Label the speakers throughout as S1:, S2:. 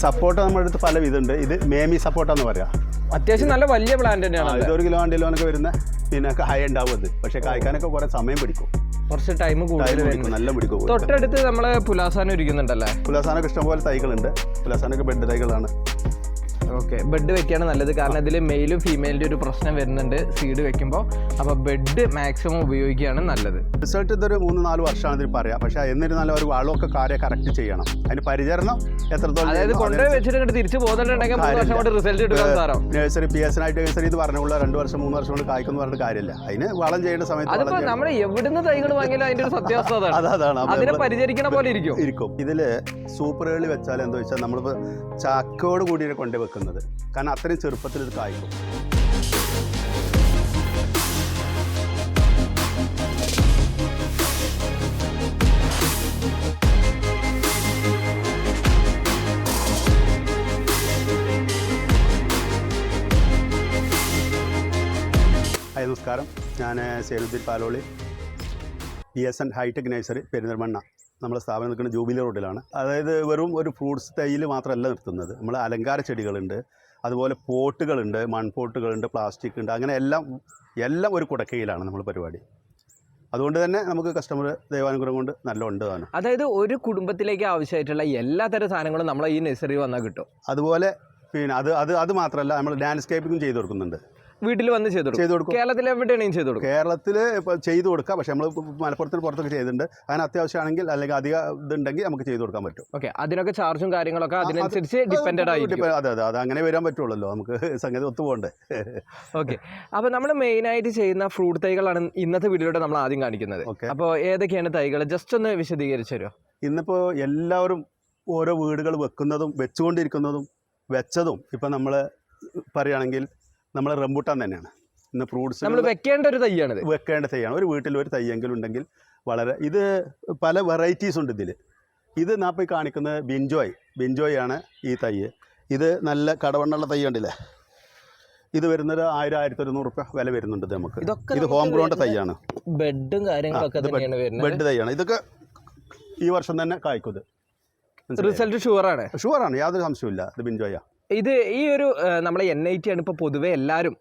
S1: Support നമ്മുടെ അടുത്ത് പല വിധമുണ്ട്. ഇത് മേമി സപ്പോർട്ടാന്ന് പറയാം.
S2: അത്യാവശ്യം നല്ല വലിയ പ്ലാന്റ് തന്നെയാണ്.
S1: ഇതൊരു കിലോ 2 കിലോനൊക്കെ വരുന്ന പിന്നെ ഹൈ ഉണ്ടാവും. അത് പക്ഷേ കായ്ക്കാനൊക്കെ കുറെ സമയം പിടിക്കും,
S2: കുറച്ച് ടൈം കൂടുതൽ
S1: നല്ല പിടിക്കും.
S2: തൊട്ടടുത്ത് നമ്മള് പുലാസാനം ഇരിക്കുന്നുണ്ടല്ലേ?
S1: പുലാസാനൊക്കെ ഇഷ്ടംപോലെ തൈകളുണ്ട്. പുലാസാനൊക്കെ ബെഡ് തൈകളാണ്.
S2: ഓക്കെ, ബെഡ് വെക്കുകയാണ് നല്ലത്. കാരണം ഇതിൽ മെയിലും ഫീമെയിലിൻ്റെ ഒരു പ്രശ്നം വരുന്നുണ്ട് സീഡ് വെക്കുമ്പോൾ. അപ്പോൾ ബെഡ് മാക്സിമം ഉപയോഗിക്കുകയാണ് നല്ലത്.
S1: റിസൾട്ട് ഇതൊരു 3-4 വർഷമാണ് ഇതിൽ പറയാം. പക്ഷേ എന്നിരുന്നാലും ഒരു വളമൊക്കെ കറക്റ്റ് ചെയ്യണം. അതിന് പരിചരണം എത്രത്തോളം,
S2: അതായത് കൊണ്ടുപോയി വെച്ചിട്ട് തിരിച്ചു പോകുന്നുണ്ടെങ്കിൽ 3 വർഷം കൊണ്ട് റിസൾട്ട് എടുക്കാൻ തരാം.
S1: നഴ്സറി PSN ആയിട്ട് നഴ്സറി ഇത് പറഞ്ഞുള്ള 2 വർഷം 3 വർഷം കൊണ്ട് കായ്ക്കുന്നു പറഞ്ഞിട്ട് കാര്യമില്ല. അതിന് വളം ചെയ്യേണ്ട സമയത്ത്
S2: അതിപ്പോൾ നമ്മൾ എവിടുന്ന് തൈകൾ വാങ്ങിയാലും അതിൻ്റെ ഒരു സത്യാവസ്ഥ അതാണ്. അതിനെ പരിചരിക്കണ പോലെ ഇരിക്കും.
S1: ഇതിൽ സൂപ്പർ ഏളി വെച്ചാൽ എന്താ വെച്ചാൽ നമ്മളിപ്പോൾ ചാക്കോട് കൂടിയാണ് കൊണ്ടുപോയി വെക്കുന്നത്. കാരണം അത്രയും ചെറുപ്പത്തിൽ ഇത് കായ്ക്കും. ഹായ്, നമസ്കാരം. ഞാൻ Seluddin Paloli, PSN hi tech nursery Perinthalmanna. നമ്മുടെ സ്ഥാപനം നിൽക്കുന്ന ജൂബിലി റോഡിലാണ്. അതായത് വെറും ഒരു ഫ്രൂട്ട്സ് തൈയിൽ മാത്രമല്ല നിർത്തുന്നത്. നമ്മൾ അലങ്കാര ചെടികളുണ്ട്, അതുപോലെ പോട്ടുകളുണ്ട്, മൺപോട്ടുകളുണ്ട്, പ്ലാസ്റ്റിക് ഉണ്ട്. അങ്ങനെ എല്ലാം ഒരു കുടക്കയിലാണ് നമ്മൾ പരിപാടി. അതുകൊണ്ട് തന്നെ നമുക്ക് കസ്റ്റമർ ദൈവാനുഗ്രഹം കൊണ്ട് നല്ല ഉണ്ട് താനും.
S2: അതായത് ഒരു കുടുംബത്തിലേക്ക് ആവശ്യമായിട്ടുള്ള എല്ലാ തരം സാധനങ്ങളും നമ്മളെ ഈ നഴ്സറി വന്നാൽ കിട്ടും.
S1: അതുപോലെ പിന്നെ അത് മാത്രമല്ല, നമ്മൾ ലാൻഡ്സ്കേപ്പിംഗ് ചെയ്ത് കൊടുക്കുന്നുണ്ട്.
S2: വീട്ടിൽ വന്ന് ചെയ്തു കൊടുക്കും. കേരളത്തിൽ എവിടെയാണെങ്കിൽ ചെയ്തു കൊടുക്കും.
S1: കേരളത്തിൽ ഇപ്പോൾ ചെയ്തു കൊടുക്കാം. പക്ഷേ നമ്മൾ മലപ്പുറത്തിന് പുറത്തൊക്കെ ചെയ്തിട്ടുണ്ട്. അങ്ങനെ അത്യാവശ്യമാണെങ്കിൽ അല്ലെങ്കിൽ അധികം ഇതുണ്ടെങ്കിൽ നമുക്ക് ചെയ്തു കൊടുക്കാൻ പറ്റും.
S2: ഓക്കെ, അതിനൊക്കെ ചാർജും കാര്യങ്ങളൊക്കെ അതിനനുസരിച്ച് ഡിപ്പെൻഡഡ് ആയിരിക്കും.
S1: അതെ, അങ്ങനെ വരാൻ പറ്റുള്ളല്ലോ, നമുക്ക് സംഗതി ഒത്തുപോകണ്ടേ.
S2: ഓക്കെ, അപ്പോൾ നമ്മൾ മെയിനായിട്ട് ചെയ്യുന്ന ഫ്രൂട്ട് തൈകളാണ് ഇന്നത്തെ വീഡിയോയിലൂടെ നമ്മൾ ആദ്യം കാണിക്കുന്നത്. അപ്പോൾ ഏതൊക്കെയാണ് തൈകൾ, ജസ്റ്റ് ഒന്ന് വിശദീകരിച്ചു തരുമോ?
S1: ഇന്നിപ്പോൾ എല്ലാവരും ഓരോ വീടുകൾ വെക്കുന്നതും വെച്ചുകൊണ്ടിരിക്കുന്നതും വെച്ചതും ഇപ്പം നമ്മൾ പറയുകയാണെങ്കിൽ നമ്മൾ റംബൂട്ടാൻ തന്നെയാണ്. ഇന്ന് ഫ്രൂട്ട്സ്
S2: നമ്മൾ വെക്കേണ്ട ഒരു തൈയാണിത്.
S1: വെക്കേണ്ട തൈയാണ്. ഒരു വീട്ടിൽ ഒരു തൈയെങ്കിലും ഉണ്ടെങ്കിൽ വളരെ. ഇത് പല വെറൈറ്റീസ് ഉണ്ട് ഇതിൽ. ഇത് ഞാൻ പോയി കാണിക്കുന്നത് ബിൻജോയ് ആണ് ഈ തൈ. ഇത് നല്ല കടവണ്ണുള്ള തൈ ഉണ്ടല്ലേ. ഇത് വരുന്നത് 1000-1100 രൂപ വില വരുന്നുണ്ട് നമുക്ക്. ഇത് ഹോം ഗ്രോണ്ട് തൈയാണ്.
S2: ബെഡും കാര്യങ്ങളൊക്കെ
S1: ബെഡ് തൈയാണ്. ഇതൊക്കെ ഈ വർഷം തന്നെ കായ്ക്കും.
S2: റിസൾട്ട് ഷുവറാണ്,
S1: യാതൊരു സംശയമില്ല. ഇത് ബിൻജോയാ.
S2: ഇത് ഈ ഒരു നമ്മളെ NIT ആണ് ഇപ്പോൾ പൊതുവെ എല്ലാവരും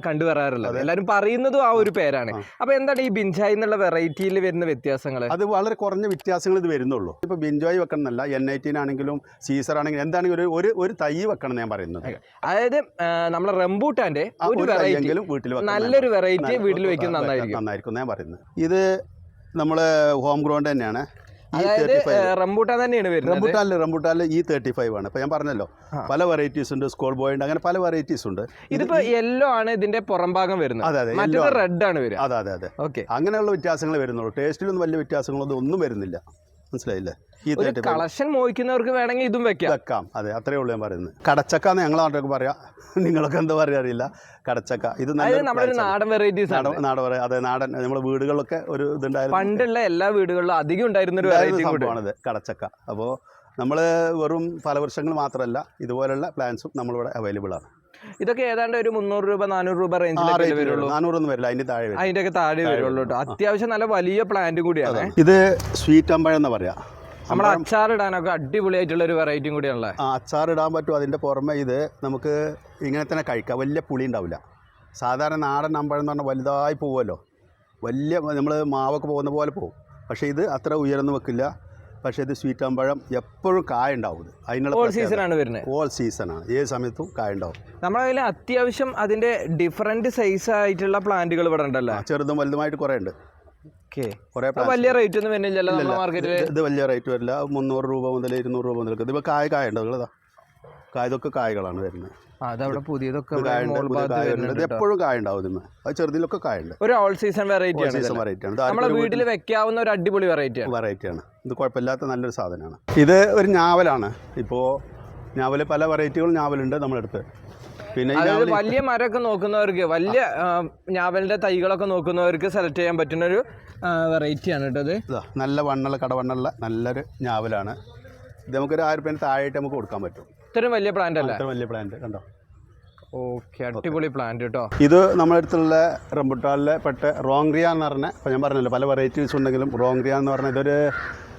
S2: കണ്ടുവരാറുള്ളത്. എല്ലാവരും പറയുന്നതും ആ ഒരു പേരാണ്. അപ്പോൾ എന്താണ് ഈ ബിൻജോയ് എന്നുള്ള വെറൈറ്റിയിൽ വരുന്ന വ്യത്യാസങ്ങൾ?
S1: അത് വളരെ കുറഞ്ഞ വ്യത്യാസങ്ങൾ ഇത് വരുന്നുള്ളൂ. ഇപ്പോൾ ബിൻജോയ് വെക്കണം എന്നല്ല, NIT ആണെങ്കിലും സീസർ ആണെങ്കിലും എന്താണെങ്കിലും ഒരു തൈ വെക്കണം ഞാൻ പറയുന്നത്.
S2: അതായത് നമ്മളെ റംബൂട്ടാന്റെ ഒരു വെറൈറ്റി വീട്ടിൽ, നല്ലൊരു വെറൈറ്റി വീട്ടിൽ വെക്കുന്നത്
S1: നന്നായിരിക്കും ഞാൻ പറയുന്നത്. ഇത് നമ്മളെ ഹോം ഗ്രോണ്ട് തന്നെയാണ്.
S2: റംബൂട്ടാൻ തന്നെയാണ് വരുന്നത്.
S1: റംബൂട്ടാനിൽ ഈ 35 ആണ്. ഇപ്പൊ ഞാൻ പറഞ്ഞല്ലോ, പല വെറൈറ്റീസ് ഉണ്ട്. സ്കോൾ ബോയ് ഉണ്ട്, അങ്ങനെ പല വെറൈറ്റീസ് ഉണ്ട്.
S2: ഇതിപ്പോ യെല്ലോ ആണ് ഇതിന്റെ പുറം ഭാഗം വരുന്നത്. അതെ, റെഡ് ആണ് വരിക.
S1: അതെ. ഓക്കെ, അങ്ങനെയുള്ള വ്യത്യാസങ്ങൾ വരുന്നുള്ളൂ. ടേസ്റ്റിലൊന്നും വലിയ വ്യത്യാസങ്ങളൊന്നും ഒന്നും വരുന്നില്ല. മനസ്സിലായില്ലേ? ഈ
S2: കളക്ഷൻ മോഹിക്കുന്നവർക്ക് വേണമെങ്കിൽ ഇതും വെക്കാം.
S1: അതെ, അത്രേ ഉള്ളൂ ഞാൻ പറയുന്നത്. കടച്ചക്ക എന്ന് ഞങ്ങൾ നാട്ടിലൊക്കെ പറയാം. നിങ്ങളൊക്കെ എന്താ പറയാ അറിയില്ല. കടച്ചക്ക ഇത്
S2: നമ്മുടെ നാടൻ വെറൈറ്റീസ്.
S1: അതെ, നാടൻ. നമ്മുടെ വീടുകളിലൊക്കെ ഒരു ഇതുണ്ടായിരുന്നു.
S2: പണ്ടുള്ള എല്ലാ വീടുകളിലും അധികം ഉണ്ടായിരുന്ന ഒരു
S1: സംഭവമാണിത് കടച്ചക്ക. അപ്പോൾ നമ്മൾ വെറും ഫലവൃക്ഷങ്ങൾ മാത്രമല്ല, ഇതുപോലുള്ള പ്ലാന്റ്സും നമ്മളിവിടെ അവൈലബിൾ ആണ്.
S2: ഇതൊക്കെ ഏതാണ്ട് ഒരു 300 രൂപ 400 രൂപ റേഞ്ചിൽ വരുള്ളൂ.
S1: 400 ഒന്നും വരില്ല, അതിന്റെ
S2: താഴെ വരുള്ളൂ. അത്യാവശ്യം നല്ല വലിയ പ്ലാന്റ് കൂടിയാണ്.
S1: ഇത് സ്വീറ്റ് അമ്പഴം എന്ന് പറയാ.
S2: നമ്മൾ അച്ചാറിടാനൊക്കെ അടിപൊളിയായിട്ടുള്ള ഒരു വെറൈറ്റിയും കൂടിയാണല്ലേ.
S1: അച്ചാറിടാൻ പറ്റും. അതിൻ്റെ പുറമെ ഇത് നമുക്ക് ഇങ്ങനെ തന്നെ കഴിക്കാം. വലിയ പുളി ഉണ്ടാവില്ല. സാധാരണ നാടൻ അമ്പഴം എന്ന് പറഞ്ഞാൽ വലുതായി പോകുമല്ലോ, വലിയ നമ്മൾ മാവൊക്കെ പോകുന്ന പോലെ പോകും. പക്ഷേ ഇത് അത്ര ഉയർന്നു വെക്കില്ല. പക്ഷേ ഇത് സ്വീറ്റ് അമ്പഴം എപ്പോഴും കായ ഉണ്ടാവും. അതിനുള്ള
S2: ഓൾ സീസണാണ് വരുന്നത്.
S1: ഓൾ സീസണാണ്, ഏത് സമയത്തും കായ ഉണ്ടാവും.
S2: നമ്മുടെ കയ്യിൽ അത്യാവശ്യം അതിൻ്റെ ഡിഫറെൻറ്റ് സൈസ് ആയിട്ടുള്ള പ്ലാന്റുകൾ ഇവിടെ ഉണ്ടല്ലോ.
S1: ചെറുതും വലുതുമായിട്ട് കുറേ ഉണ്ട്.
S2: വലിയ റേറ്റ് ഒന്നും വരുന്നില്ലല്ലോ മാർക്കറ്റിൽ.
S1: ഇത് വലിയ റേറ്റ് വരില്ല. 300 രൂപ മുതൽ 200 രൂപ മുതൽ. ഇതിപ്പോൾ കായ ഉണ്ട്. ഇതൊക്കെ കായകളാണ് വരുന്നത്.
S2: അതവിടെ പുതിയതൊക്കെ
S1: എപ്പോഴും കായ ഉണ്ടാവും. ഇതിന് അത് ചെറുതിലൊക്കെ കായുണ്ട്.
S2: ഒരു ഓൾ സീസൺ വെറൈറ്റി ആണ്. നമ്മുടെ വീട്ടിൽ വെക്കാവുന്ന ഒരു അടിപൊളി
S1: വെറൈറ്റിയാണ്. ഇത് കുഴപ്പമില്ലാത്ത നല്ലൊരു സാധനമാണ്. ഇത് ഒരു ഞാവലാണ്. ഇപ്പോൾ ഞാവൽ പല വെറൈറ്റികളും ഞാവലുണ്ട് നമ്മളെടുത്ത്. പിന്നെ
S2: വലിയ മരമൊക്കെ നോക്കുന്നവർക്ക്, വലിയ ഞാവലിന്റെ തൈകളൊക്കെ നോക്കുന്നവർക്ക് സെലക്ട് ചെയ്യാൻ പറ്റുന്ന ഒരു വെറൈറ്റിയാണ് കേട്ടോ. ഇത്
S1: നല്ല വണ്ണുള്ള കടവണ്ണുള്ള നല്ലൊരു ഞാവലാണ്. ഇത് നമുക്കൊരു 1000 രൂപ താഴെയായിട്ട് നമുക്ക് കൊടുക്കാൻ പറ്റും.
S2: ഇത്രയും വലിയ പ്ലാന്റ് അല്ല?
S1: ഇത്രയും വലിയ പ്ലാന്റ് കണ്ടോ.
S2: ഓക്കെ, അടിപൊളി പ്ലാന്റ് കേട്ടോ.
S1: ഇത് നമ്മുടെ അടുത്തുള്ള റംബുട്ടാനിലെ പെട്ട റോങ്റിയ എന്ന് പറഞ്ഞ, ഇപ്പോൾ ഞാൻ പറഞ്ഞല്ലോ പല വെറൈറ്റീസ് ഉണ്ടെങ്കിലും റോങ്റിയ എന്ന് പറഞ്ഞാൽ ഇതൊരു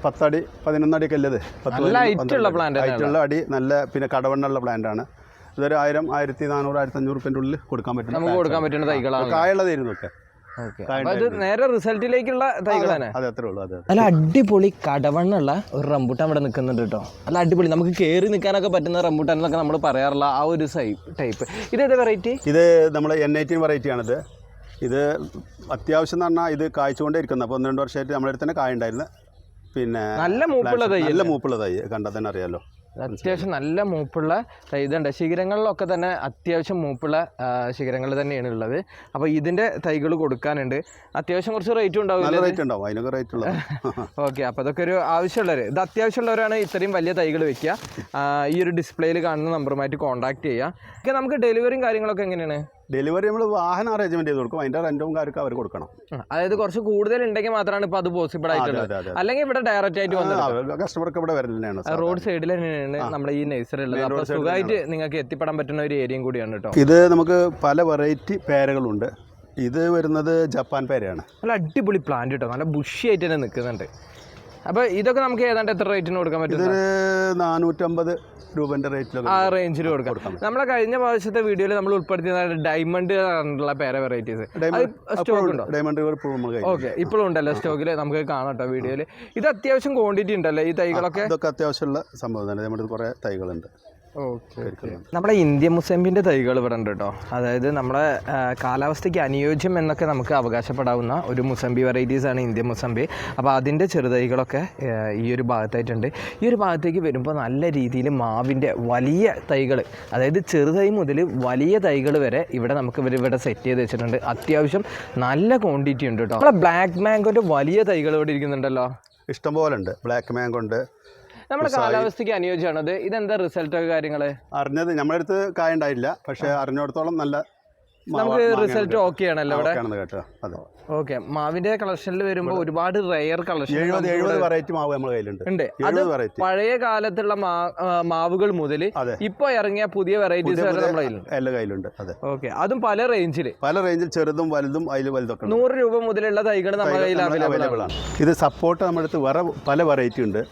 S1: 10 അടി 11 അടിയൊക്കെ അല്ലത്.
S2: നല്ല ഹൈറ്റുള്ള പ്ലാന്റ്,
S1: ഹൈറ്റുള്ള അടി, നല്ല പിന്നെ കടവണ്ണുള്ള പ്ലാന്റാണ്. ഇതൊരു 1000, 1400, 1500 റുപ്യൻ്റെ ഉള്ളിൽ കൊടുക്കാൻ പറ്റും,
S2: നമുക്ക് കൊടുക്കാൻ പറ്റുന്ന തൈകളാണ്.
S1: കായുള്ളതായിരുന്നു ഒക്കെ.
S2: നേരെ റിസൾട്ടിലേക്കുള്ള തൈകൾ തന്നെ.
S1: അതെ, അത്രേ ഉള്ളൂ. അതെ,
S2: നല്ല അടിപൊളി കടവണ്ണുള്ള ഒരു റംബൂട്ടാൻ ഇവിടെ നിൽക്കുന്നുണ്ട് കേട്ടോ. നല്ല അടിപൊളി, നമുക്ക് കയറി നിൽക്കാനൊക്കെ പറ്റുന്ന റംബൂട്ടാൻ എന്നൊക്കെ നമ്മൾ പറയാറുള്ള ആ ഒരു ടൈപ്പ്. ഇതേത് വെറൈറ്റി? ഇത്
S1: നമ്മുടെ N18 വെറൈറ്റിയാണിത്. ഇത് അത്യാവശ്യം എന്ന് പറഞ്ഞാൽ ഇത് കായ്ച്ചുകൊണ്ടേ ഇരിക്കുന്നത്. അപ്പോൾ 1-2 വർഷമായിട്ട് നമ്മുടെ അടുത്ത് തന്നെ കായ ഉണ്ടായിരുന്നു. പിന്നെ
S2: നല്ല മൂപ്പുള്ള
S1: തൈ കണ്ടാൽ തന്നെ അറിയാമല്ലോ.
S2: അത്യാവശ്യം നല്ല മൂപ്പുള്ള ഇതുണ്ട്. ശിഖരങ്ങളിലൊക്കെ തന്നെ അത്യാവശ്യം മൂപ്പുള്ള ശിഖരങ്ങൾ തന്നെയാണ് ഉള്ളത്. അപ്പോൾ ഇതിൻ്റെ തൈകൾ കൊടുക്കാനുണ്ട്. അത്യാവശ്യം കുറച്ച് റേറ്റും ഉണ്ടാവും.
S1: അതിനൊക്കെ റേറ്റ് ഉള്ളത്.
S2: ഓക്കെ, അപ്പോൾ അതൊക്കെ ഒരു ആവശ്യമുള്ളവർ, ഇത് അത്യാവശ്യമുള്ളവരാണ് ഇത്രയും വലിയ തൈകൾ വെക്കുക. ഈ ഒരു ഡിസ്പ്ലേയിൽ കാണുന്ന നമ്പറുമായിട്ട് കോൺടാക്ട് ചെയ്യുക. ഓക്കെ, നമുക്ക് ഡെലിവറിയും കാര്യങ്ങളൊക്കെ എങ്ങനെയാണ്?
S1: ഡെലിവറി നമ്മൾ വാഹനം അറേഞ്ച്മെന്റ് ചെയ്ത് കൊടുക്കും. അതിന്റെ റെന്റും കാര്യമൊക്കെ അവർ കൊടുക്കണം.
S2: അതായത് കുറച്ച് കൂടുതൽ ഉണ്ടെങ്കിൽ മാത്രമാണ് ഇപ്പോൾ അത് പോസിബിൾ ആയിട്ടുള്ളത്. അല്ലെങ്കിൽ ഇവിടെ ഡയറക്റ്റ് ആയിട്ട് വന്നത്
S1: കസ്റ്റമർക്ക് ഇവിടെ വരലാണ്.
S2: റോഡ് സൈഡിൽ തന്നെയാണ് നമ്മുടെ ഈ നഴ്സറി ഉള്ളത്. അപ്പോൾ സുഖമായിട്ട് നിങ്ങൾക്ക് എത്തിപ്പെടാൻ പറ്റുന്ന ഒരു ഏരിയയും കൂടിയാണ് കേട്ടോ.
S1: ഇത് നമുക്ക് പല വെറൈറ്റി പേരകളുണ്ട്. ഇത് വരുന്നത് ജപ്പാൻ പേരയാണ്.
S2: നല്ല അടിപൊളി പ്ലാന്റ് കേട്ടോ, നല്ല ബുഷി ആയിട്ട് തന്നെ നിൽക്കുന്നുണ്ട്. അപ്പോൾ ഇതൊക്കെ നമുക്ക് ഏതാണ്ട് എത്ര റേറ്റിന് കൊടുക്കാൻ പറ്റും?
S1: 450 രൂപന്റെ റേറ്റിൽ
S2: ആ റേഞ്ചിൽ കൊടുക്കാം. നമ്മളെ കഴിഞ്ഞ പ്രാവശ്യത്തെ വീഡിയോയിൽ നമ്മൾ ഉൾപ്പെടുത്തിയ ഡയമണ്ട് ഉള്ള പേര വെറൈറ്റീസ് സ്റ്റോക്ക് ഉണ്ടോ?
S1: ഡയമണ്ട്
S2: ഓക്കെ, ഇപ്പോഴും ഉണ്ടല്ലോ സ്റ്റോക്കിൽ, നമുക്ക് കാണാം കേട്ടോ വീഡിയോയിൽ. ഇത് അത്യാവശ്യം ക്വാണ്ടിറ്റി ഉണ്ടല്ലോ ഈ തൈകളൊക്കെ?
S1: ഇതൊക്കെ അത്യാവശ്യമുള്ള സംഭവം തന്നെ. നമ്മുടെ കുറേ തൈകളുണ്ട്.
S2: നമ്മുടെ ഇന്ത്യൻ മുസമ്പിൻ്റെ തൈകൾ ഇവിടെ ഉണ്ട് കേട്ടോ. അതായത് നമ്മുടെ കാലാവസ്ഥയ്ക്ക് അനുയോജ്യം എന്നൊക്കെ നമുക്ക് അവകാശപ്പെടാവുന്ന ഒരു മുസമ്പി വെറൈറ്റീസാണ് ഇന്ത്യൻ മുസമ്പി. അപ്പോൾ അതിൻ്റെ ചെറുതൈകളൊക്കെ ഈ ഒരു ഭാഗത്തായിട്ടുണ്ട്. ഈ ഒരു ഭാഗത്തേക്ക് വരുമ്പോൾ നല്ല രീതിയിൽ മാവിൻ്റെ വലിയ തൈകൾ, അതായത് ചെറുതൈ മുതൽ വലിയ തൈകൾ വരെ ഇവിടെ നമുക്ക് ഇവിടെ സെറ്റ് ചെയ്ത് വെച്ചിട്ടുണ്ട്. അത്യാവശ്യം നല്ല ക്വാണ്ടിറ്റി ഉണ്ട് കേട്ടോ. നമ്മളെ ബ്ലാക്ക് മാംഗോൻ്റെ വലിയ തൈകൾ ഇവിടെ ഇരിക്കുന്നുണ്ടല്ലോ,
S1: ഇഷ്ടംപോലെ ഉണ്ട്. ബ്ലാക്ക് മാംഗോ ഉണ്ട്.
S2: നമ്മുടെ കാലാവസ്ഥയ്ക്ക് അനുയോജ്യമാണത്. ഇതെന്താ റിസൾട്ടൊക്കെ കാര്യങ്ങൾ?
S1: അറിഞ്ഞത് നമ്മുടെ അടുത്ത് കായ ഉണ്ടായില്ല, പക്ഷെ അറിഞ്ഞിടത്തോളം നല്ല
S2: നമുക്ക് റിസൾട്ട് ഓക്കെ ആണല്ലോ ഇവിടെ.
S1: ഓക്കെ,
S2: മാവിന്റെ കളക്ഷനിൽ വരുമ്പോൾ ഒരുപാട് റെയർ കളക്ഷൻ
S1: 70 വെറൈറ്റി മാവ് നമ്മുടെ കയ്യിലുണ്ട്.
S2: അത് പഴയ കാലത്തുള്ള മാവുകൾ മുതൽ ഇപ്പൊ ഇറങ്ങിയ പുതിയ വെറൈറ്റീസ് വരെ നമ്മുടെ
S1: എല്ലാ കയ്യിലുണ്ട്.
S2: ഓക്കെ, അതും പല റേഞ്ചിൽ
S1: ചെറുതും വലുതും അതിൽ വലുതൊക്കെ
S2: 100 രൂപ മുതലുള്ള തൈകൾ നമ്മുടെ കയ്യിൽ അവൈലബിൾ ആണ്.
S1: ഇത് സപ്പോർട്ട് നമ്മുടെ അടുത്ത് വേറെ പല വെറൈറ്റി ഉണ്ട്.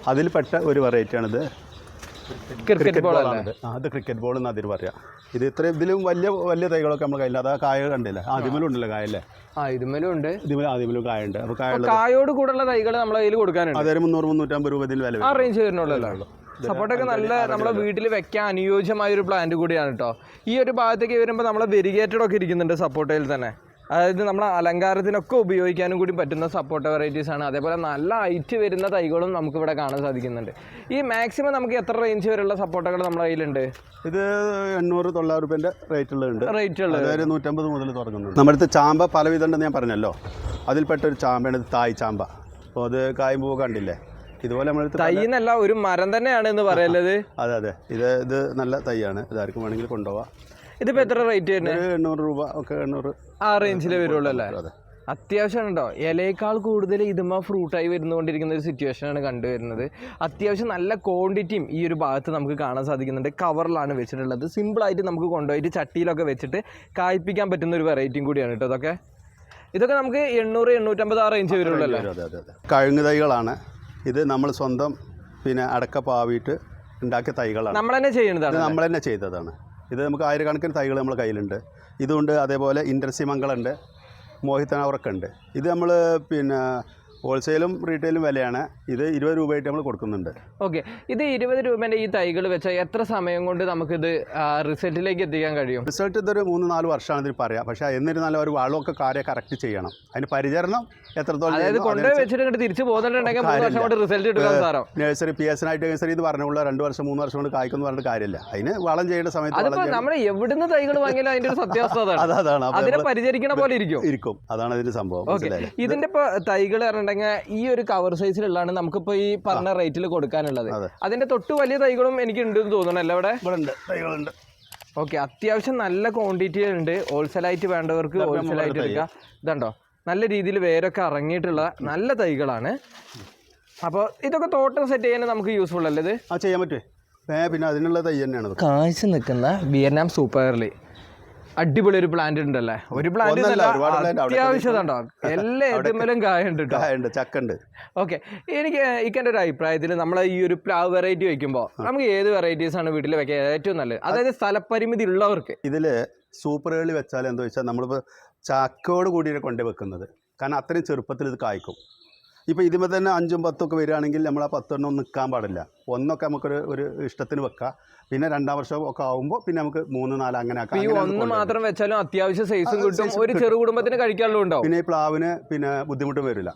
S1: അതിൽപ്പെട്ട ഒരു വെറൈറ്റിയാണിത്. ക്രിക്കറ്റ് ബോളാണ്. അത് ക്രിക്കറ്റ് ബോൾ എന്ന് അതിൽ പറയാം. ഇത് ഇത്രയും ഇതിലും വലിയ തൈകളൊക്കെ നമ്മുടെ കയ്യിൽ. അതാ കായ കണ്ടില്ല, ആദ്യമേലും ഉണ്ടല്ലോ കായല്ലേ?
S2: ഇതിലും ഉണ്ട്,
S1: ആദ്യമേലും കായുണ്ട്. അപ്പോൾ
S2: കായോട് കൂടെയുള്ള തൈകൾ നമ്മളെ കയ്യിൽ കൊടുക്കാനുണ്ട്.
S1: അതൊരു 300-350 രൂപ ഇതിൽ വില,
S2: ആ റേഞ്ച് വരുന്നുള്ളൂ. സപ്പോർട്ടൊക്കെ നല്ല നമ്മുടെ വീട്ടിൽ വെക്കാൻ അനുയോജ്യമായ ഒരു പ്ലാന്റ് കൂടിയാണ് കേട്ടോ. ഈ ഒരു ഭാഗത്തേക്ക് വരുമ്പോൾ നമ്മളെ വെരിഗേറ്റഡ് ഒക്കെ ഇരിക്കുന്നുണ്ട് സപ്പോർട്ടയിൽ തന്നെ. അതായത് നമ്മളെ അലങ്കാരത്തിനൊക്കെ ഉപയോഗിക്കാനും കൂടി പറ്റുന്ന സപ്പോർട്ട് വെറൈറ്റീസ് ആണ്. അതേപോലെ നല്ല ഹൈറ്റ് വരുന്ന തൈകളും നമുക്കിവിടെ കാണാൻ സാധിക്കുന്നുണ്ട്. ഈ മാക്സിമം നമുക്ക് എത്ര റേഞ്ച് വരെയുള്ള സപ്പോർട്ടുകൾ നമ്മുടെ കയ്യിലുണ്ട്?
S1: ഇത് 800-900 രൂപേൻ്റെ റേറ്റുള്ളത്. അതായത് 150 മുതൽ തുടങ്ങുന്നുണ്ട്. നമ്മുടെ അടുത്ത് ചാമ്പ പലവിധം ഉണ്ടെന്ന് ഞാൻ പറഞ്ഞല്ലോ. അതിൽപ്പെട്ടൊരു ചാമ്പയാണ് തായ് ചാമ്പ. അപ്പോൾ അത് കായുമ്പോ കണ്ടില്ലേ? ഇതുപോലെ നമ്മൾ
S2: തൈന്നല്ല, ഒരു മരം തന്നെയാണ് എന്ന് പറയല്ലത്.
S1: അതെ, ഇത് നല്ല തൈയാണ്. ഇതാർക്കും വേണമെങ്കിൽ കൊണ്ടുപോവാം.
S2: ഇതിപ്പോൾ എത്ര റേറ്റ് വരുന്നത്?
S1: 800 രൂപ ഒക്കെ, 800
S2: ആ റേഞ്ചിലേ വരുള്ളൂ അല്ലേ? അത്യാവശ്യം ഉണ്ടോ, ഇലയേക്കാൾ കൂടുതൽ ഇതുമ്പോൾ ഫ്രൂട്ടായി വരുന്നുകൊണ്ടിരിക്കുന്ന ഒരു സിറ്റുവേഷനാണ് കണ്ടുവരുന്നത്. അത്യാവശ്യം നല്ല ക്വാണ്ടിറ്റിയും ഈ ഒരു ഭാഗത്ത് നമുക്ക് കാണാൻ സാധിക്കുന്നുണ്ട്. കവറിലാണ് വെച്ചിട്ടുള്ളത്. സിമ്പിളായിട്ട് നമുക്ക് കൊണ്ടുപോയിട്ട് ചട്ടിയിലൊക്കെ വെച്ചിട്ട് കായ്പ്പിക്കാൻ പറ്റുന്ന ഒരു വെറൈറ്റിയും കൂടിയാണ് കേട്ടോ. ഇതൊക്കെ നമുക്ക് 800-850 ആ റേഞ്ച് വരുള്ളൂ അല്ലേ?
S1: കഴുങ്ങ് തൈകളാണ്. ഇത് നമ്മൾ സ്വന്തം പിന്നെ അടക്ക പാവിയിട്ട് ഉണ്ടാക്കിയ തൈകളാണ്.
S2: നമ്മൾ തന്നെ ചെയ്യുന്നതാണ്,
S1: നമ്മൾ തന്നെ ചെയ്തതാണ്. ഇത് നമുക്ക് ആയിരക്കണക്കിന് തൈകൾ നമ്മുടെ കയ്യിലുണ്ട്. ഇതുണ്ട്. അതേപോലെ ഇൻഡർസിമംഗളുണ്ട്, മോഹിത്തനവറൊക്കെ ഉണ്ട്. ഇത് നമ്മൾ പിന്നെ ഹോൾസെയിലും റീറ്റെയിലും വിലയാണ്. ഇത് 20 രൂപയായിട്ട് നമ്മൾ കൊടുക്കുന്നുണ്ട്.
S2: ഓക്കെ, ഇത് 20 രൂപേൻ്റെ ഈ തൈകൾ വെച്ചാൽ എത്ര സമയം കൊണ്ട് നമുക്കിത് റിസൾട്ടിലേക്ക് എത്തിക്കാൻ കഴിയും?
S1: റിസൾട്ട് ഇതൊരു 3-4 വർഷമാണ് ഇതിന് പറയാം. പക്ഷേ എന്നിരുന്നാലും ഒരു വളമൊക്കെ കാര്യം കറക്റ്റ് ചെയ്യണം. അതിന് പരിചരണം എത്രത്തോളം,
S2: അതായത് കൊണ്ടുപോയി വെച്ചിട്ട് ഇങ്ങോട്ട് തിരിച്ച് പോകുന്നുണ്ടെങ്കിൽ 3 വർഷം കൊണ്ട് റിസൾട്ട് എടുക്കാൻ സാറോ?
S1: നഴ്സറി PSN ആയിട്ട് നഴ്സറി ഇത് പറഞ്ഞുള്ള 2 വർഷം 3 വർഷം കൊണ്ട് കായ്ക്കൊന്നും പറഞ്ഞിട്ട് കാര്യമില്ല. അതിന് വളം ചെയ്യേണ്ട സമയത്ത്
S2: നമ്മൾ എവിടുന്ന് തൈകൾ വാങ്ങിയാലും അതിൻ്റെ ഒരു സത്യാവസ്ഥ അതാണ്. അതിനെ പരിചരിക്കണ പോലെ ഇരിക്കും.
S1: അതാണ് ഇതിന്റെ സംഭവം.
S2: ഇതിന്റെ ഇപ്പോൾ തൈകൾ ഈ ഒരു കവർ സൈസിലുള്ളതാണ് നമുക്കിപ്പോൾ ഈ പറഞ്ഞ റേറ്റിൽ കൊടുക്കാനുള്ളത്. അതിന്റെ തൊട്ട് വലിയ തൈകളും എനിക്ക് ഉണ്ടെന്ന് തോന്നുന്നു അല്ലേ? ഇവിടെ
S1: തൈകളുണ്ട്.
S2: ഓക്കെ, അത്യാവശ്യം നല്ല ക്വാണ്ടിറ്റി ഉണ്ട്. ഹോൾസെയിലായിട്ട് വേണ്ടവർക്ക് ഹോൾസെയിലായിട്ട് എടുക്കാം. ഇതുണ്ടോ, നല്ല രീതിയിൽ വേരൊക്കെ ഇറങ്ങിയിട്ടുള്ള നല്ല തൈകളാണ്. അപ്പോൾ ഇതൊക്കെ തോട്ടം സെറ്റ് ചെയ്യാൻ നമുക്ക് യൂസ്ഫുൾ അല്ലേ? ഇത്
S1: ചെയ്യാൻ പറ്റുമേ. പിന്നെ അതിനുള്ള തൈ തന്നെയാണ്.
S2: കാഴ്ച നിൽക്കുന്ന വിയറ്റ്നാം സൂപ്പർ എർലി. അടിപൊളി ഒരു പ്ലാന്റ് ഉണ്ടല്ലേ, ഒരു പ്ലാന്റ് അത്യാവശ്യം ഉണ്ടോ, എല്ലാ ഏതുമേലും കായുണ്ട്,
S1: ചക്കുണ്ട്.
S2: ഓക്കെ, എനിക്ക് ഇക്കെൻ്റെ ഒരു അഭിപ്രായത്തിൽ നമ്മൾ ഈ ഒരു പ്ലാവ് വെറൈറ്റി വെക്കുമ്പോൾ നമുക്ക് ഏത് വെറൈറ്റീസ് ആണ് വീട്ടിൽ വെക്കാൻ ഏറ്റവും നല്ലത്, അതായത് സ്ഥലപരിമിതി ഉള്ളവർക്ക്?
S1: ഇതിൽ സൂപ്പർ ഏളി വെച്ചാൽ എന്താ വെച്ചാൽ നമ്മളിപ്പോൾ ചക്കോട് കൂടിയാണ് കൊണ്ടു വെക്കുന്നത്, കാരണം അത്രയും ചെറുപ്പത്തിൽ ഇത് കായ്ക്കും. ഇപ്പോൾ ഇതിപ്പോൾ തന്നെ 5ഉം 10ഉം ഒക്കെ വരികയാണെങ്കിൽ നമ്മൾ ആ 10 എണ്ണം നിൽക്കാൻ പാടില്ല, ഒന്നൊക്കെ നമുക്കൊരു ഇഷ്ടത്തിന് വെക്കാം. പിന്നെ 2ാം വർഷം ഒക്കെ ആകുമ്പോൾ പിന്നെ നമുക്ക് 3, 4 അങ്ങനെ ആക്കാം.
S2: ഈ ഒന്ന് മാത്രം വെച്ചാലും അത്യാവശ്യം സൈസും കിട്ടും, ഒരു ചെറു കുടുംബത്തിന് കഴിക്കാനുള്ള ഉണ്ടാവും.
S1: പിന്നെ ഈ പ്ലാവിന് പിന്നെ ബുദ്ധിമുട്ടും വരില്ല,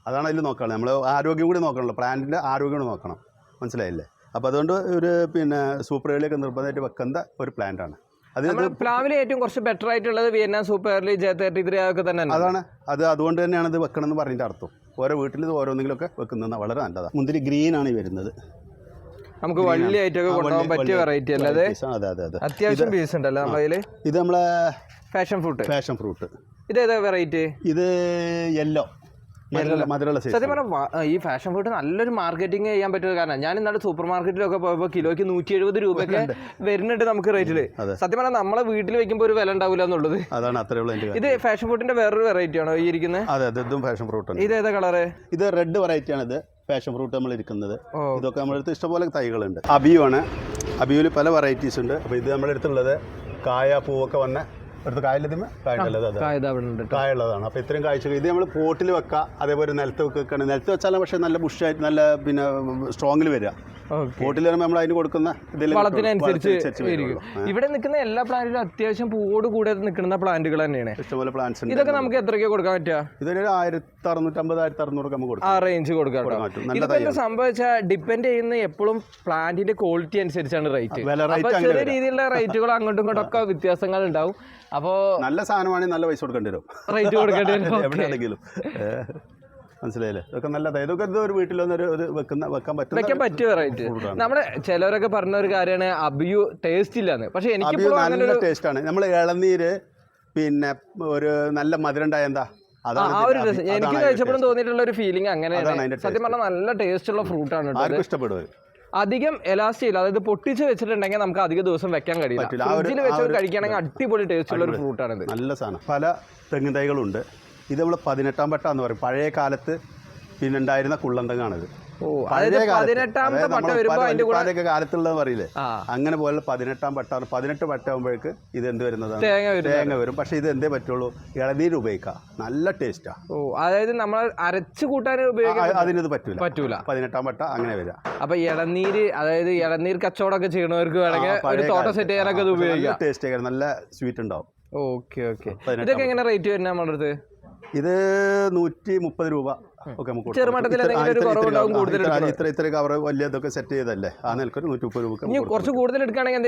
S1: അതാണ് അതിൽ നോക്കണം. നമ്മൾ ആരോഗ്യം കൂടി നോക്കണമല്ലോ, പ്ലാന്റിൻ്റെ ആരോഗ്യം കൂടി നോക്കണം, മനസ്സിലായില്ലേ? അപ്പോൾ അതുകൊണ്ട് ഒരു പിന്നെ സൂപ്പർ ഏളിയൊക്കെ നിർബന്ധമായിട്ട് വെക്കുന്ന ഒരു പ്ലാന്റാണ് അത്.
S2: പ്ലാവിൽ ഏറ്റവും കുറച്ച് ബെറ്റർ ആയിട്ടുള്ളത് വിയറ്റ്നാം സൂപ്പർ ഏർലി J33 ഒക്കെ തന്നെ
S1: അതാണ്. അതുകൊണ്ട് തന്നെയാണ് ഇത് വെക്കണം എന്ന് പറഞ്ഞിട്ട് അർത്ഥം. ഓരോ വീട്ടിൽ ഇത് ഓരോന്നെങ്കിലുമൊക്കെ വെക്കുന്നത് വളരെ നല്ലതാണ്. മുന്തിരി ഗ്രീൻ ആണ് ഈ വരുന്നത്,
S2: നമുക്ക് വലിയ ഐറ്റൊക്കെ കൊണ്ടുപോകാൻ പറ്റിയ വെറൈറ്റി അല്ലേ?
S1: അതെ.
S2: അത്യാവശ്യം പീസ് ഉണ്ടല്ലോ നമ്മളതിൽ.
S1: ഇത് നമ്മളെ
S2: ഫാഷൻ ഫ്രൂട്ട്. ഇത് ഏതാ വെറൈറ്റി?
S1: ഇത് യെല്ലോ മധുരമുള്ള സൈസ്.
S2: സത്യം പറഞ്ഞാൽ ഈ ഫാഷൻ ഫ്രൂട്ട് നല്ലൊരു മാർക്കറ്റിംഗ് ചെയ്യാൻ പറ്റുന്ന കാരണം ഞാൻ ഇന്നാളെ സൂപ്പർ മാർക്കറ്റിലൊക്കെ പോയപ്പോൾ കിലോയ്ക്ക് 170 രൂപയൊക്കെ വരുന്നുണ്ട് നമുക്ക് റേറ്റില്. സത്യം പറഞ്ഞാൽ നമ്മളെ വീട്ടിൽ വെക്കുമ്പോൾ ഒരു വില ഉണ്ടാവില്ല എന്നുള്ളത്.
S1: അതാണ് അത്രയുള്ള.
S2: ഇത് ഫാഷൻ ഫ്രൂട്ടിന്റെ വേറൊരു വെറൈറ്റി ആണോ ഈ ഇരിക്കുന്നത്?
S1: അതെ, ഇതും ഫാഷൻ ഫ്രൂട്ട്.
S2: ഇത് ഏതാ കളറ്?
S1: ഇത് റെഡ് വെറൈറ്റി ആണ്. ഇത് ഫാഷൻ ഫ്രൂട്ട് നമ്മൾ ഇരിക്കുന്നത്. ഇതൊക്കെ നമ്മളടുത്ത് ഇഷ്ടംപോലെ തൈകളുണ്ട്. അബിയാണ്. അബിയിൽ പല വെറൈറ്റീസ് ഉണ്ട്. അപ്പോൾ ഇത് നമ്മുടെ അടുത്തുള്ളത് കായ പൂവൊക്കെ വന്ന അടുത്ത് കായുള്ളതാണ്. അപ്പോൾ ഇത്രയും കാഴ്ചകൾ ഇത് നമ്മൾ പോട്ടിൽ വെക്കാം, അതേപോലെ നിലത്ത് വെക്കുകയാണ്. നിലത്ത് വെച്ചാലും പക്ഷേ നല്ല ബുഷായിട്ട് നല്ല പിന്നെ സ്ട്രോങ്ങിൽ വരിക. പോട്ടിൽ വരുമ്പോൾ നമ്മൾ അതിന് കൊടുക്കുന്ന
S2: വളത്തിനനുസരിച്ച് ഇവിടെ നിൽക്കുന്ന എല്ലാ പ്ലാന്റിലും അത്യാവശ്യം പൂവോട് കൂടെ നിൽക്കുന്ന പ്ലാന്റുകൾ തന്നെയാണ്.
S1: ഇഷ്ടംപോലെ പ്ലാന്റ്സ് ഉണ്ട്.
S2: ഇതൊക്കെ നമുക്ക് എത്രയ്ക്ക് കൊടുക്കാൻ പറ്റുക?
S1: ഇതൊരു 1650, 1600 നമുക്ക് കൊടുക്കാം.
S2: ആ റേഞ്ച് കൊടുക്കാം. ഇതൊക്കെ സംഭവിച്ചാൽ ഡിപ്പെൻഡ് ചെയ്യുന്ന എപ്പോഴും പ്ലാന്റിന്റെ ക്വാളിറ്റി അനുസരിച്ചാണ് റേറ്റ്. ചെറിയ രീതിയിലുള്ള റേറ്റുകൾ അങ്ങോട്ടും ഇങ്ങോട്ടും ഒക്കെ വ്യത്യാസങ്ങൾ ഉണ്ടാവും. അപ്പോൾ
S1: നല്ല സാധനമാണെങ്കിൽ നല്ല പൈസ കൊടുക്കേണ്ടി വരും,
S2: റേറ്റ് കൊടുക്കേണ്ടി വരും
S1: എവിടെയാണെങ്കിലും. മനസ്സിലായില്ലേ? ഇതൊക്കെ നല്ലത്. ഇതൊക്കെ ഒരു വീട്ടിലൊന്നും വെക്കാൻ
S2: പറ്റിയ വെറൈറ്റി. നമ്മുടെ ചിലവരൊക്കെ പറഞ്ഞ ഒരു കാര്യമാണ് അബിയു ടേസ്റ്റ് ഇല്ലാന്ന്. പക്ഷെ എനിക്ക്
S1: നല്ല ടേസ്റ്റ് ആണ്. നമ്മൾ ഇളനീര് പിന്നെ ഒരു നല്ല മധുരം ഉണ്ടായ എന്താ
S2: ആ ഒരു എനിക്ക് കഴിച്ചപ്പോഴും തോന്നിയിട്ടുള്ള ഒരു ഫീലിംഗ് അങ്ങനെയാണ്. സത്യം പറഞ്ഞാൽ നല്ല ടേസ്റ്റ് ഉള്ള ഫ്രൂട്ടാണ്.
S1: ഇഷ്ടപ്പെടും.
S2: അധികം എലാസ്റ്റി ഇല്ല, അതായത് പൊട്ടിച്ച് വെച്ചിട്ടുണ്ടെങ്കിൽ നമുക്ക് അധിക ദിവസം വെക്കാൻ കഴിയില്ല. ഫ്രിഡ്ജിൽ വെച്ച് കഴിക്കുകയാണെങ്കിൽ അടിപൊളി ടേസ്റ്റ് ഉള്ള ഒരു ഫ്രൂട്ടാണിത്.
S1: നല്ല സാധനം. പല തെങ്ങിൻ തൈകളുണ്ട്. ഇത് നമ്മൾ 18ാം പട്ട എന്ന് പറയും. പഴയ കാലത്ത് പിന്നെ ഉണ്ടായിരുന്ന കുള്ളന്തങ്ങാണിത്. കാലത്തുള്ളത് പറയില്ലേ, അങ്ങനെ പോലെ 18ാം പട്ട. 18 പട്ട ആകുമ്പോഴേക്ക് ഇത് എന്ത് വരുന്നതാണ്? തേങ്ങ വരും. പക്ഷെ ഇത് എന്തേ പറ്റുള്ളൂ, ഇളനീര് ഉപയോഗിക്കാം. നല്ല ടേസ്റ്റാ.
S2: അതായത് നമ്മൾ അരച്ചു കൂട്ടാൻ ഉപയോഗിക്കാം.
S1: അതിനത് പറ്റൂല. 18ാം പട്ട അങ്ങനെ വരാം.
S2: അപ്പൊ ഇളനീര്, അതായത് ഇളനീർ കച്ചവടമൊക്കെ ചെയ്യണവർക്ക് വേണമെങ്കിൽ ഒരു തോട്ടം സെറ്റ് ചെയ്യാനൊക്കെ ഇത് ഉപയോഗിക്കാം.
S1: ടേസ്റ്റ് ആയിരിക്കും, നല്ല സ്വീറ്റ് ഉണ്ടാവും.
S2: ഓക്കെ. ഇതൊക്കെ എങ്ങനെ റേറ്റ് വരുന്നത് നമ്മുടെ അടുത്ത്?
S1: ഇത് 130 രൂപ ഒക്കെ നമുക്ക്
S2: ചെറുമട്ടത്തിൽ
S1: ഇത്ര കവർ വലിയ ഇതൊക്കെ സെറ്റ് ചെയ്തല്ലേ, ആ നിലക്കൊരു 130 രൂപ.
S2: കുറച്ച് കൂടുതൽ എടുക്കുകയാണെങ്കിൽ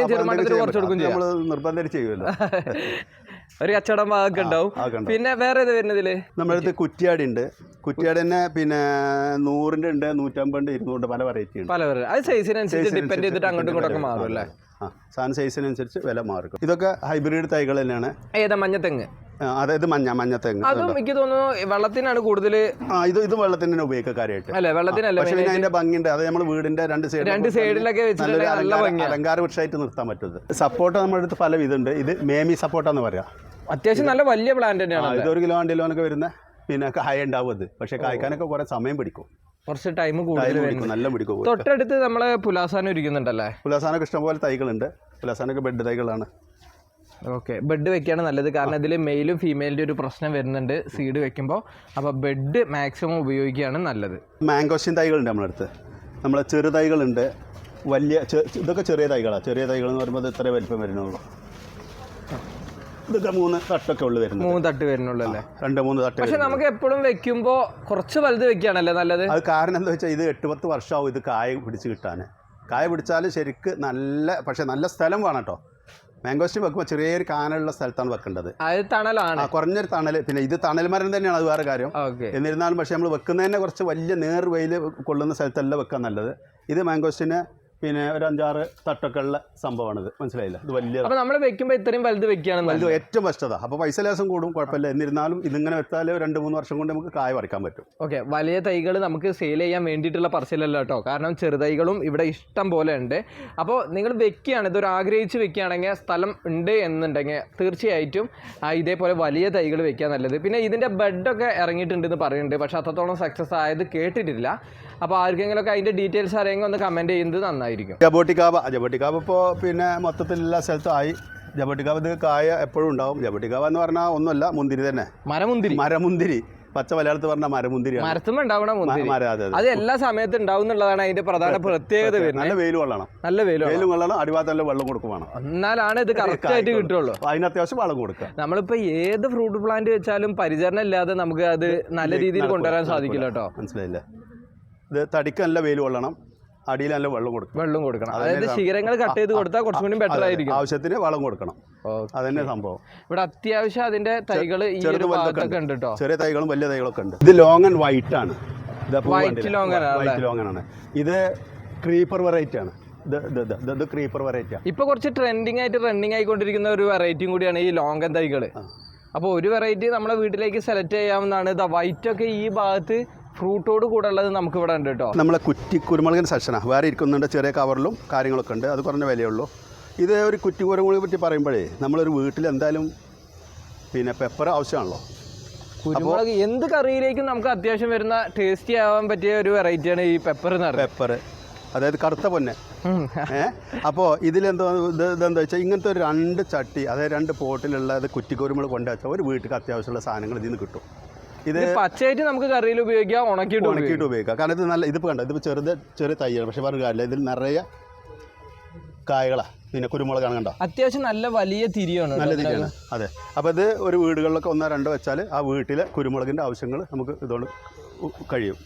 S1: നമ്മൾ നിർബന്ധം ചെയ്യുമല്ലോ.
S2: ഒരു കച്ചവടം ഭാഗമൊക്കെ ഉണ്ടാവും. പിന്നെ വേറെ ഏത് വരുന്നതില്
S1: നമ്മുടെ അടുത്ത് കുറ്റിയാടി ഉണ്ട്. കുറ്റിയാടി തന്നെ പിന്നെ 100 ഉണ്ട്, 150, 200 പല വെറൈറ്റി ഉണ്ട്.
S2: അത് സൈസിനനുസരിച്ച് ഡിപ്പെൻഡ് ചെയ്തിട്ട് അങ്ങോട്ടും ഇങ്ങോട്ടൊക്കെ മാറും അല്ലേ?
S1: സാധനം സൈസിനനുസരിച്ച് വില മാറും. ഇതൊക്കെ ഹൈബ്രിഡ് തൈകൾ തന്നെയാണ്.
S2: ഏതാ? മഞ്ഞത്തെങ്ങ്.
S1: അതായത് മഞ്ഞത്തെങ്ങ്.
S2: അതും എനിക്ക് തോന്നുന്നു വെള്ളത്തിനാണ് കൂടുതൽ.
S1: ഇത് വെള്ളത്തിന് തന്നെ ഉപയോഗിക്കുക കാര്യമായിട്ട്.
S2: അല്ല, വെള്ളത്തിനല്ല.
S1: പക്ഷേ അതിന്റെ ഭംഗിയുണ്ട്. അത് നമ്മൾ വീടിന്റെ രണ്ട് സൈഡിലൊക്കെ അലങ്കാര വൃക്ഷമായിട്ട് നിർത്താൻ പറ്റുന്നത്. സപ്പോർട്ട് നമ്മുടെ അടുത്ത് പല ഇതുണ്ട്. ഇത് മേമി സപ്പോർട്ടാന്ന് പറയാം.
S2: അത്യാവശ്യം നല്ല വലിയ പ്ലാന്റ് തന്നെയാണ്.
S1: ഇത് 1 കിലോ 2 കിലോനൊക്കെ വരുന്ന പിന്നെ കായ ഉണ്ടാവും. അത് പക്ഷേ കായ്ക്കാനൊക്കെ കുറെ സമയം പിടിക്കും,
S2: കുറച്ച് ടൈം കൂടുതൽ
S1: നല്ല പിടിക്കും.
S2: തൊട്ടടുത്ത് നമ്മളെ പുലാസാനം ഇരിക്കുന്നുണ്ടല്ലേ?
S1: പുലാസാനൊക്കെ ഇഷ്ടംപോലെ തൈകളുണ്ട്. പുലാസാനൊക്കെ ബെഡ് തൈകളാണ്.
S2: ഓക്കെ, ബെഡ് വെക്കുകയാണ് നല്ലത്. കാരണം ഇതിൽ മെയിലും ഫീമെയിലിൻ്റെ ഒരു പ്രശ്നം വരുന്നുണ്ട് സീഡ് വെക്കുമ്പോൾ. അപ്പോൾ ബെഡ് മാക്സിമം ഉപയോഗിക്കുകയാണ് നല്ലത്.
S1: മാംഗോസ്റ്റിൻ തൈകളുണ്ട് നമ്മുടെ അടുത്ത്. നമ്മളെ ചെറു തൈകളുണ്ട്, വലിയ ഇതൊക്കെ ചെറിയ തൈകളാണ്. ചെറിയ തൈകൾ എന്ന് പറയുമ്പോൾ ഇത്ര വലിപ്പം വരുന്നുള്ളൂ. ഇതൊക്കെ 3 തട്ടൊക്കെ ഉള്ളു വരുന്നത്.
S2: 3 തട്ട് വരുന്നുള്ളൂ അല്ലേ?
S1: 2-3 തട്ട്.
S2: പക്ഷെ നമുക്ക് എപ്പോഴും വെക്കുമ്പോൾ കുറച്ച് വലുത് വെക്കുകയാണല്ലേ നല്ലത്?
S1: അത് കാരണം എന്താ വെച്ചാൽ ഇത് 8-10 വർഷമാവും ഇത് കായ പിടിച്ച് കിട്ടാൻ. കായ പിടിച്ചാൽ ശരിക്ക് പക്ഷേ നല്ല സ്ഥലം വേണം കേട്ടോ. മാംഗോസ്റ്റിൻ വെക്കുമ്പോൾ ചെറിയൊരു കാനുള്ള സ്ഥലത്താണ് വെക്കേണ്ടത്.
S2: തണലാണ്,
S1: കുറഞ്ഞൊരു തണൽ. പിന്നെ ഇത് തണൽ മരം തന്നെയാണ്, അത് വേറെ കാര്യം. എന്നിരുന്നാലും പക്ഷേ നമ്മൾ വെക്കുന്നതന്നെ കുറച്ച് വലിയ നേർ വെയിൽ കൊള്ളുന്ന സ്ഥലത്തല്ല വെക്കാൻ നല്ലത്. ഇത് മാംഗോസ്റ്റിന് പിന്നെ ഒരു 5-6 തട്ടൊക്കെ ഉള്ള സംഭവമാണിത്. മനസ്സിലായില്ല? ഇത് വലിയ
S2: അപ്പോൾ നമ്മൾ വെക്കുമ്പോൾ ഇത്രയും വലുത് വെക്കുകയാണ്
S1: വലുത് ഏറ്റവും ബെസ്റ്റതാ. അപ്പോൾ പൈസ ലേസം കൂടും, കുഴപ്പമില്ല. എന്നിരുന്നാലും ഇതിങ്ങനെ വെച്ചാൽ 2-3 വർഷം കൊണ്ട് നമുക്ക് കായ പറിക്കാൻ പറ്റും.
S2: ഓക്കെ, വലിയ തൈകൾ നമുക്ക് സെയിൽ ചെയ്യാൻ വേണ്ടിയിട്ടുള്ള പറച്ചിലല്ല കേട്ടോ. കാരണം ചെറുതൈകളും ഇവിടെ ഇഷ്ടം പോലെ ഉണ്ട്. അപ്പോൾ നിങ്ങൾ വെക്കുകയാണ്, ഇതൊരു ആഗ്രഹിച്ച് വെക്കുകയാണെങ്കിൽ, സ്ഥലം ഉണ്ട് എന്നുണ്ടെങ്കിൽ തീർച്ചയായിട്ടും ഇതേപോലെ വലിയ തൈകൾ വെക്കാൻ നല്ലത്. പിന്നെ ഇതിൻ്റെ ബെഡൊക്കെ ഇറങ്ങിയിട്ടുണ്ടെന്ന് പറയുന്നുണ്ട്, പക്ഷേ അത്രത്തോളം സക്സസ് ആയത് കേട്ടിട്ടില്ല. അപ്പോൾ ആർക്കെങ്കിലുമൊക്കെ അതിൻ്റെ ഡീറ്റെയിൽസ് അറിയെങ്കിൽ ഒന്ന് കമൻറ്റ് ചെയ്യുന്നത് നന്നായിരിക്കും.
S1: ജബോട്ടിക്കാബ് ഇപ്പോൾ പിന്നെ മൊത്തത്തിൽ എല്ലാ സ്ഥലത്തും ആയി. ജബോട്ടിക്കാബ് ഇത് കായ എപ്പോഴും ഉണ്ടാവും. ജബോട്ടിക്കാബ് എന്ന് പറഞ്ഞാൽ ഒന്നുമല്ല, മുന്തിരി തന്നെ. മരമുന്തിരി പച്ച മലയാളത്തിൽ പറഞ്ഞാൽ മരമുന്തിരിയാണ്.
S2: മരത്തുമ്പോൾ ഉണ്ടാവണ മുന്തിരി അത് എല്ലാ സമയത്തും ഉണ്ടാവും എന്നുള്ളതാണ് അതിന്റെ പ്രധാന പ്രത്യേകത.
S1: നല്ല വെയിൽ കൊള്ളണം,
S2: നല്ല വെയിലും കൊള്ളണം,
S1: അടിഭാഗത്ത് നല്ല വെള്ളം കൊടുക്കുവാണ്,
S2: എന്നാലാണ് ഇത് കറക്റ്റ് ആയിട്ട് കിട്ടുള്ളൂ.
S1: അതിന് അത്യാവശ്യം വളം കൊടുക്കുക.
S2: നമ്മളിപ്പോ ഏത് ഫ്രൂട്ട് പ്ലാന്റ് വെച്ചാലും പരിചരണം ഇല്ലാതെ നമുക്ക് അത് നല്ല രീതിയിൽ കൊണ്ടുവരാൻ സാധിക്കില്ല കേട്ടോ.
S1: മനസ്സിലായില്ലേ? ഇത് തടിക്ക് നല്ല വെയിൽ കൊള്ളണം, അടിയിൽ നല്ല വെള്ളം കൊടുക്കണം.
S2: അതായത് ശിഖരങ്ങൾ കട്ട് ചെയ്ത് കൊടുത്താൽ കുറച്ചും കൂടി ബെറ്റർ ആയിരിക്കും.
S1: ആവശ്യത്തിന് വളം കൊടുക്കണം, അതന്നെ സംഭവം.
S2: ഇവിടെ അത്യാവശ്യം അതിന്റെ തൈകൾ ഈ ഒരു ഭാഗത്തൊക്കെ ഉണ്ട് കേട്ടോ.
S1: ചെറിയ തൈകളും വലിയ തൈകളൊക്കെ ഉണ്ട്. ഇത് ലോങ് ആൻഡ് വൈറ്റ് ആണ്.
S2: വൈറ്റ് ലോങ്
S1: ആണ്. ഇത് ക്രീപ്പർ വെറൈറ്റി ആണ്. ഇത് ക്രീപ്പർ വെറൈറ്റി.
S2: ഇപ്പൊ കുറച്ച് ട്രെൻഡിങ് ആയിട്ട് റണ്ണിങ് ആയിക്കൊണ്ടിരിക്കുന്ന ഒരു വെറൈറ്റിയും കൂടിയാണ് ഈ ലോങ് തൈകൾ. അപ്പോൾ ഒരു വെറൈറ്റി നമ്മളെ വീട്ടിലേക്ക് സെലക്ട് ചെയ്യാവുന്നതാണ്. ഇത് വൈറ്റ് ഒക്കെ ഈ ഭാഗത്ത് ഫ്രൂട്ടോട് കൂടെ ഉള്ളത് നമുക്ക് ഇവിടെ ഉണ്ട് കേട്ടോ.
S1: നമ്മളെ കുരുമുളകിൻ്റെ സെക്ഷനാണ്. വേറെ ഇരിക്കുന്നുണ്ട്, ചെറിയ കവറിലും കാര്യങ്ങളൊക്കെ ഉണ്ട്. അത് കുറഞ്ഞ വിലയുള്ളൂ. ഇത് ഒരു കുരുമുളകിനെ പറ്റി പറയുമ്പോഴേ നമ്മളൊരു വീട്ടിൽ എന്തായാലും പിന്നെ പെപ്പർ ആവശ്യമാണല്ലോ.
S2: കുരുമുളക് എന്ത് കറിയിലേക്കും നമുക്ക് അത്യാവശ്യം വരുന്ന ടേസ്റ്റി ആവാൻ പറ്റിയ ഒരു വെറൈറ്റിയാണ് ഈ പെപ്പർ എന്ന് പറയുന്നത്.
S1: പെപ്പർ അതായത് കറുത്ത പൊന്നെ. അപ്പോൾ ഇതിലെന്തോ ഇതെന്താ വെച്ചാൽ ഇങ്ങനത്തെ ഒരു 2 ചട്ടി, അതായത് 2 പോട്ടിലുള്ള കുറ്റിക്കുരുമുളക് കൊണ്ടുവച്ചാൽ ഒരു വീട്ടിൽ അത്യാവശ്യമുള്ള സാധനങ്ങൾ ഇതിൽ നിന്ന് കിട്ടും. ഇത്
S2: പച്ചയായിട്ട് നമുക്ക് കറിയിൽ ഉപയോഗിക്കാം, ഉണക്കിയിട്ട്
S1: ഉപയോഗിക്കാം. കാരണം ഇത് നല്ല ഇതിപ്പോൾ കണ്ടോ, ഇതിപ്പോൾ ചെറിയ തൈയാണ്, പക്ഷേ വേറെ കാര്യമില്ല, ഇതിൽ നിറയെ കായകളാണ്. പിന്നെ കുരുമുളകാണ് കണ്ടോ,
S2: അത്യാവശ്യം നല്ല വലിയ തിരിയാണ്.
S1: നല്ല തിരിയാണ്. അതെ. അപ്പോൾ ഇത് ഒരു വീടുകളിലൊക്കെ 1-2 വെച്ചാൽ ആ വീട്ടിലെ കുരുമുളകിൻ്റെ ആവശ്യങ്ങൾ നമുക്ക് ഇതുകൊണ്ട് കഴിയും.